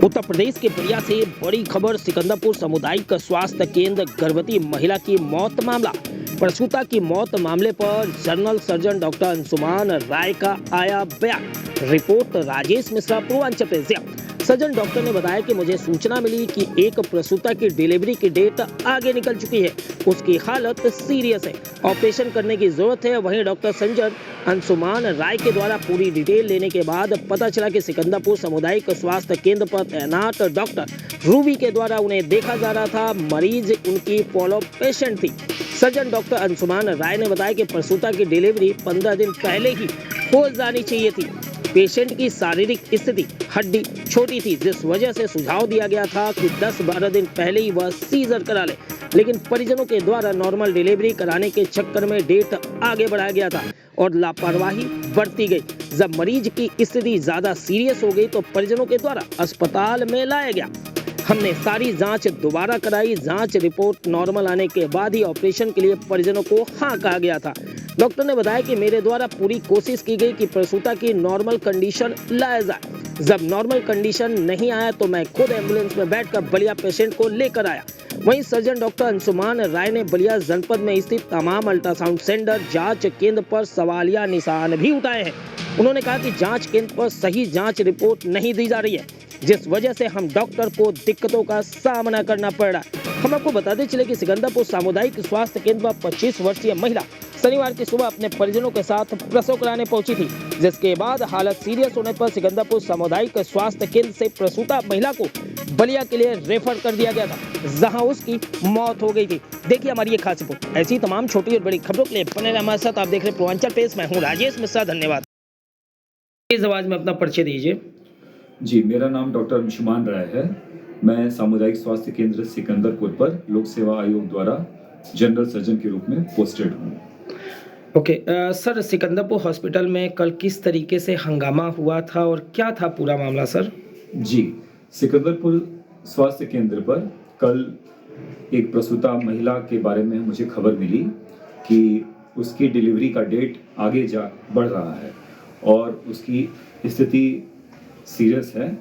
उत्तर प्रदेश के बलिया से बड़ी खबर। सिकंदरपुर सामुदायिक स्वास्थ्य केंद्र गर्भवती महिला की मौत मामला। प्रसूता की मौत मामले पर जनरल सर्जन डॉक्टर अंशुमान राय का आया बयान। Report Rajesh Mishra, Purvanchal press. Surgeon doctor ने बताया कि मुझे सूचना मिली कि एक प्रसूता की डिलीवरी की डेट आगे निकल चुकी है, उसकी हालत सीरियस है, ऑपरेशन करने की जरूरत है। वहीं डॉक्टर सर्जन अंशुमान राय के द्वारा पूरी डिटेल लेने के बाद पता चला कि सिकंदरपुर सामुदायिक स्वास्थ्य केंद्र पर तैनात डॉक्टर रूबी के द्वारा उन्हें देखा जा रहा था। मरीज उनकी फॉलो पेशेंट थी। सर्जन डॉक्टर अंशुमान राय ने बताया कि प्रसूता की डिलीवरी 15 दिन पहले ही हो जानी चाहिए थी। पेशेंट की शारीरिक स्थिति हड्डी छोटी थी, जिस वजह से सुझाव दिया गया था कि 10-12 दिन पहले ही वह सीजर करा ले, लेकिन परिजनों के द्वारा नॉर्मल डिलीवरी कराने के चक्कर में डेट आगे बढ़ाया गया था और लापरवाही बरती गई। जब मरीज की स्थिति ज्यादा सीरियस हो गई तो परिजनों के द्वारा अस्पताल में लाया गया। हमने सारी जांच दोबारा कराई। जांच रिपोर्ट नॉर्मल आने के बाद ही ऑपरेशन के लिए परिजनों को हाँ कहा गया था। डॉक्टर ने बताया कि मेरे द्वारा पूरी कोशिश की गई कि प्रसूता की नॉर्मल कंडीशन लाया जाए। जब नॉर्मल कंडीशन नहीं आया तो मैं खुद एम्बुलेंस में बैठकर बलिया पेशेंट को लेकर आया। वहीं सर्जन डॉक्टर अंशुमान राय ने बलिया जनपद में स्थित तमाम अल्ट्रासाउंड सेंटर जांच केंद्र पर सवालिया निशान भी उठाए हैं। उन्होंने कहा कि जांच केंद्र पर सही जांच रिपोर्ट नहीं दी जा रही है, जिस वजह से हम डॉक्टर को दिक्कतों का सामना करना पड़ रहा है। हम आपको बताते चले कि सिकंदरपुर सामुदायिक स्वास्थ्य केंद्र पर 25 वर्षीय महिला शनिवार की सुबह अपने परिजनों के साथ प्रसव कराने पहुंची थी, जिसके बाद हालत सीरियस होने पर सिकंदरपुर सामुदायिक स्वास्थ्य केंद्र से प्रसूता महिला को बलिया के लिए रेफर कर दिया गया था, जहां उसकी मौत हो गई थी। देखिए हमारी ये खास रिपोर्ट। ऐसी तमाम छोटी और बड़ी खबरों के लिए बने रहिए हमारे साथ। आप देख रहे हैं पूर्वांचल प्रेस। मैं हूँ राजेश मिश्रा, धन्यवाद। इस आवाज में अपना परिचय दीजिए। जी, मेरा नाम डॉक्टर अंशुमान राय है। मैं सामुदायिक स्वास्थ्य केंद्र सिकंदरपुर पर लोक सेवा आयोग द्वारा जनरल सर्जन के रूप में पोस्टेड हूँ। ओके सर, सिकंदरपुर हॉस्पिटल में कल किस तरीके से हंगामा हुआ था और क्या था पूरा मामला सर? जी, सिकंदरपुर स्वास्थ्य केंद्र पर कल एक प्रसूता महिला के बारे में मुझे खबर मिली कि उसकी डिलीवरी का डेट आगे जा बढ़ रहा है और उसकी स्थिति सीरियस है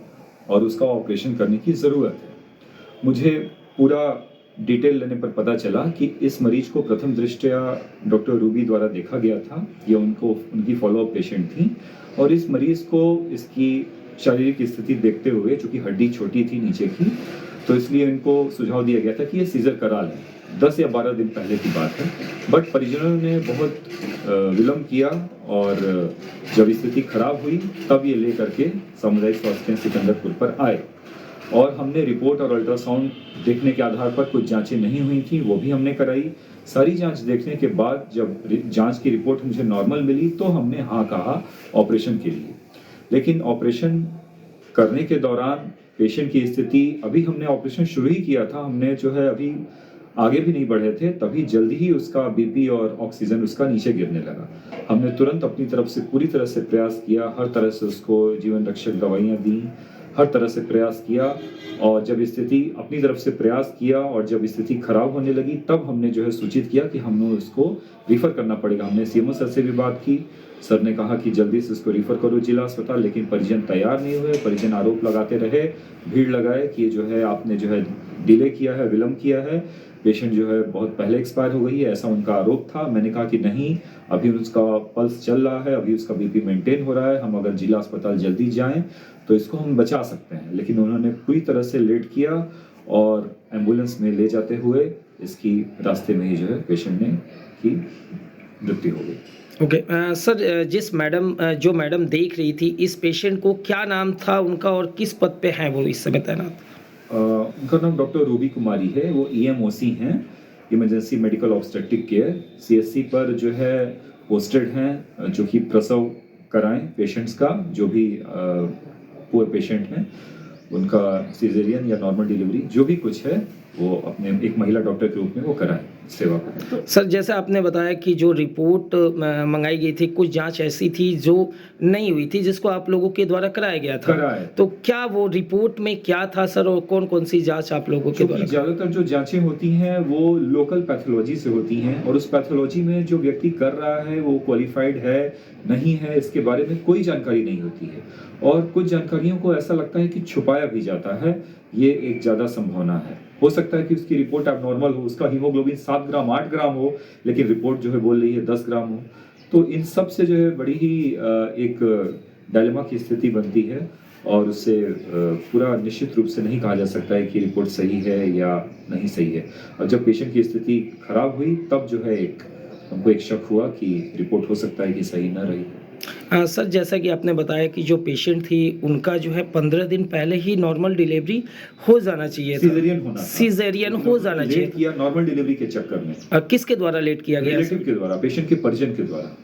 और उसका ऑपरेशन करने की ज़रूरत है। मुझे पूरा डिटेल लेने पर पता चला कि इस मरीज को प्रथम दृष्टया डॉक्टर रूबी द्वारा देखा गया था। ये उनकी फॉलोअप पेशेंट थी और इस मरीज को इसकी शारीरिक स्थिति देखते हुए, चूँकि हड्डी छोटी थी नीचे की, तो इसलिए इनको सुझाव दिया गया था कि ये सीजर करा लें। 10 या 12 दिन पहले की बात है, बट परिजनों ने बहुत विलम्ब किया और जब स्थिति खराब हुई तब ये लेकर के सामुदायिक स्वास्थ्य केंद्र सिकंदरपुर पर आए और हमने रिपोर्ट और अल्ट्रासाउंड देखने के आधार पर कुछ जांचें नहीं हुई थी, वो भी हमने कराई। सारी जांच देखने के बाद जब जांच की रिपोर्ट मुझे नॉर्मल मिली तो हमने हाँ कहा ऑपरेशन के लिए। लेकिन ऑपरेशन करने के दौरान पेशेंट की स्थिति, अभी हमने ऑपरेशन शुरू ही किया था, हमने जो है अभी आगे भी नहीं बढ़े थे, तभी जल्दी ही उसका बीपी और ऑक्सीजन उसका नीचे गिरने लगा। हमने तुरंत अपनी तरफ से पूरी तरह से प्रयास किया, हर तरह से उसको जीवन रक्षक दवाइयाँ दी, हर तरह से प्रयास किया और जब स्थिति अपनी तरफ से प्रयास किया और जब स्थिति खराब होने लगी तब हमने जो है सूचित किया कि हमें उसको रिफ़र करना पड़ेगा। हमने सीएमओ सर से भी बात की। सर ने कहा कि जल्दी से उसको रिफ़र करो जिला अस्पताल, लेकिन परिजन तैयार नहीं हुए। परिजन आरोप लगाते रहे, भीड़ लगाए कि जो है आपने जो है डिले किया है, विलम्ब किया है, पेशेंट जो है बहुत पहले एक्सपायर हो गई है, ऐसा उनका आरोप था। मैंने कहा कि नहीं, अभी उसका पल्स चल रहा है, अभी उसका बीपी मेंटेन हो रहा है, हम अगर जिला अस्पताल जल्दी जाएं तो इसको हम बचा सकते हैं। लेकिन उन्होंने पूरी तरह से लेट किया और एम्बुलेंस में ले जाते हुए इसकी रास्ते में ही जो है पेशेंट ने की मृत्यु हो गई। ओके सर, जो मैडम देख रही थी इस पेशेंट को, क्या नाम था उनका और किस पद पे हैं वो इस समय तैनात? उनका नाम डॉक्टर रूबी कुमारी है। वो ईएमओसी हैं, emergency medical obstetric care, CSC पर जो है पोस्टेड हैं, जो कि प्रसव कराएं पेशेंट्स का, जो भी पुअर पेशेंट हैं उनका सीजेरियन या नॉर्मल डिलीवरी जो भी कुछ है वो अपने एक महिला डॉक्टर के रूप में वो कराएं। सेवा करें। सर जैसे आपने बताया कि जो रिपोर्ट मंगाई गई थी, कुछ जांच ऐसी थी जो नहीं हुई थी जिसको आप लोगों के द्वारा कराया गया था। कराए। तो क्या वो रिपोर्ट में क्या था सर, और कौन कौन सी जांच आप लोगों के क्योंकि द्वारा ज़्यादातर जो जांचें होती हैं वो लोकल पैथोलॉजी से होती हैं, और उस पैथोलॉजी में जो व्यक्ति कर रहा है वो क्वालिफाइड है नहीं है इसके बारे में कोई जानकारी नहीं होती है, और कुछ जानकारियों को ऐसा लगता है कि छुपाया भी जाता है। ये एक ज़्यादा संभावना है। हो सकता है कि उसकी रिपोर्ट एबनॉर्मल हो, उसका हीमोग्लोबिन 7 ग्राम 8 ग्राम हो, लेकिन रिपोर्ट जो है बोल रही है 10 ग्राम हो। तो इन सब से जो है बड़ी ही एक डायलेमा की स्थिति बनती है, और उससे पूरा निश्चित रूप से नहीं कहा जा सकता है कि रिपोर्ट सही है या नहीं सही है। और जब पेशेंट की स्थिति खराब हुई तब जो है हमको एक शक हुआ कि रिपोर्ट हो सकता है कि सही न रही। सर जैसा कि आपने बताया कि जो पेशेंट थी उनका जो है 15 दिन पहले ही नॉर्मल डिलीवरी हो जाना चाहिए था। सीजरियन होना था। सीजरियन हो जाना चाहिए लेट किया नॉर्मल डिलीवरी के चक्कर में। किसके द्वारा लेट किया गया? रिलेटिव के द्वारा, पेशेंट के परिजन के द्वारा।